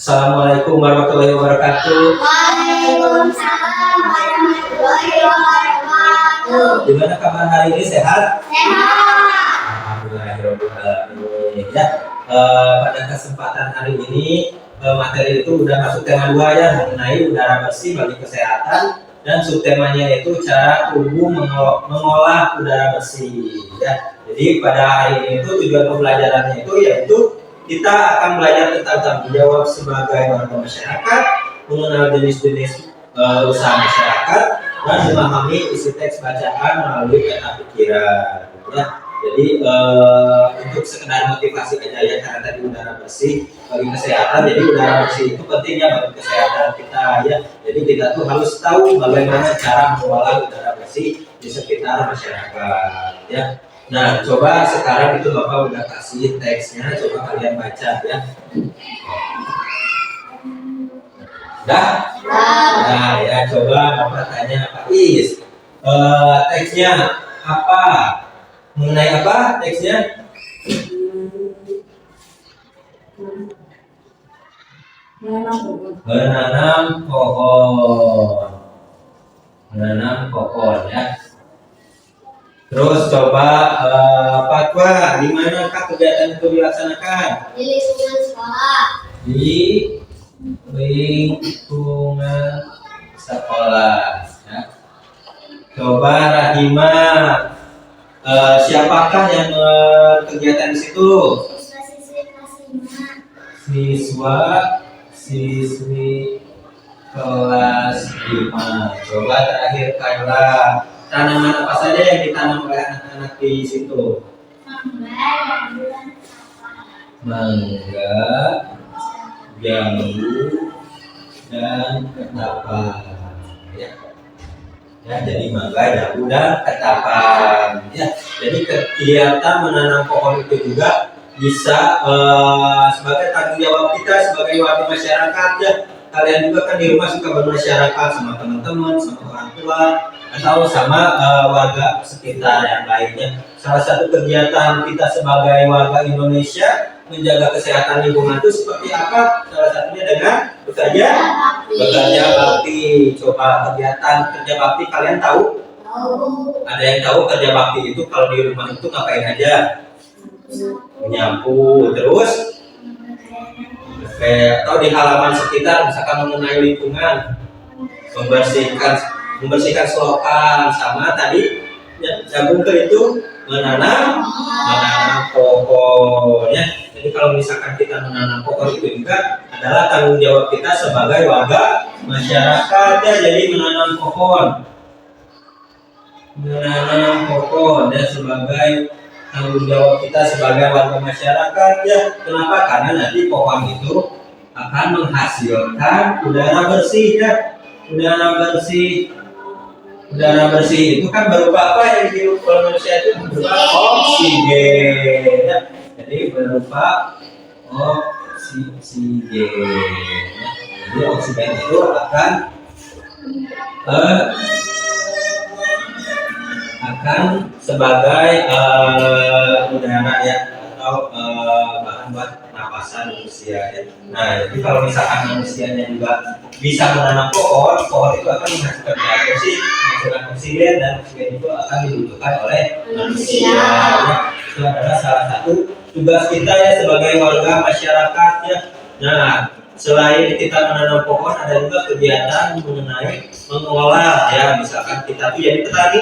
Assalamualaikum warahmatullahi wabarakatuh. Waalaikumsalam warahmatullahi wabarakatuh. Gimana kabar hari ini, sehat? Sehat. Alhamdulillahirobbilalamin. Ya, pada kesempatan hari ini materi itu udah masuk tema 2 ya, mengenai udara bersih bagi kesehatan, dan subtemanya itu cara tubuh mengolah udara bersih. Ya, jadi pada hari ini itu tujuan pembelajarannya itu yaitu kita akan belajar tentang tanggung jawab sebagai warga masyarakat, mengenal jenis-jenis usaha masyarakat, dan memahami isi teks bacaan melalui peta pikiran. Ya, jadi untuk sekedar motivasi aja ya, karena tadi udara bersih bagi kesehatan, jadi udara bersih itu pentingnya bagi kesehatan kita ya. Jadi kita tuh harus tahu bagaimana cara mengolah udara bersih di sekitar masyarakat ya. Nah, coba sekarang itu Bapak udah kasih teksnya, coba kalian baca ya. Dah? Nah, ya coba Bapak tanya Pak Is, teksnya apa? Mengenai apa teksnya? Menanam pohon. Menanam pohon ya. Terus coba Fatwa, di manakah kegiatan itu dilaksanakan? Di lingkungan sekolah. Di lingkungan sekolah. Ya. Coba Rahimah, siapakah yang kegiatan di situ? Siswa-siswi kelas 5. Siswa-siswi kelas 5. Coba terakhir Kayla, tanaman apa saja yang ditanam oleh anak-anak di situ? Mangga, jambu, dan ketapang. Ya, jadi mangga, jambu, dan ketapang. Ya, jadi kegiatan menanam pohon itu juga bisa sebagai tanggung jawab kita sebagai warga masyarakat ya. Kalian juga kan di rumah suka bermasyarakat sama teman-teman, sama orang tua, atau sama warga sekitar yang lainnya. Salah satu kegiatan kita sebagai warga Indonesia menjaga kesehatan lingkungan itu seperti apa? Salah satunya dengan bekerja bakti. Coba kegiatan kerja bakti kalian tahu? Ada yang tahu kerja bakti itu kalau di rumah itu ngapain aja? Menyapu, terus atau di halaman sekitar misalkan mengenai lingkungan, membersihkan selokan, sama tadi nyambung ke itu menanam pohon ya. Jadi kalau misalkan kita menanam pohon itu juga adalah tanggung jawab kita sebagai warga masyarakat ya. Jadi menanam pohon ya sebagai tanggung jawab kita sebagai warga masyarakat ya. Kenapa? Karena nanti pohon itu akan menghasilkan udara bersih ya. Udara bersih itu kan berupa apa yang dihirup oleh manusia itu? Berupa oksigen ya. Jadi berupa oksigen ya. Jadi oksigen itu akan sebagai udara ya, atau bahan buat pernapasan manusia ya. Nah, jadi kalau misalkan manusianya juga bisa menanam pohon itu akan menghasilkan udara bersih, menghasilkan oksigen, dan oksigen itu akan dibutuhkan oleh manusia ya. Itu adalah salah satu tugas kita ya sebagai warga masyarakat ya. Nah, selain kita menanam pohon, ada juga kegiatan mengenai mengolah ya. Misalkan kita tuh jadi petani,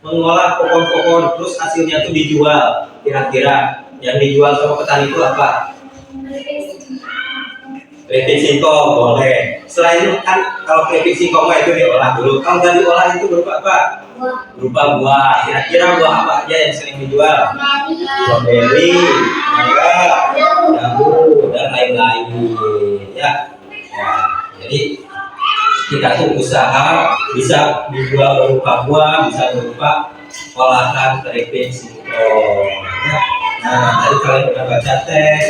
mengolah pohon-pohon, terus hasilnya tuh dijual. Kira-kira yang dijual sama petani itu apa? Keripik singkong boleh. Selain kan kalau keripik singkong itu diolah dulu. Kalau nggak diolah itu berupa apa? Berupa buah. Kira-kira buah apa aja yang sering dijual? Strawberry, mangga, jambu, dan lain-lain ya. Jadi kita tuh usaha bisa dijual berupa buah, bisa berupa olahan keripik singkong ya. Nah, tadi kalian udah baca teks,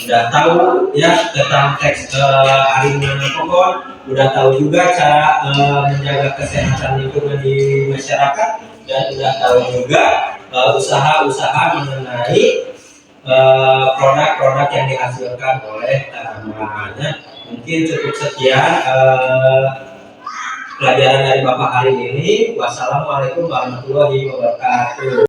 udah tahu ya tentang teks hari menanam pohon, udah tahu juga cara menjaga kesehatan lingkungan di masyarakat, dan udah tahu juga usaha-usaha mengenai produk-produk yang dihasilkan oleh tanamannya. Mungkin cukup sekian pelajaran dari Bapak hari ini. Wassalamualaikum warahmatullahi wabarakatuh.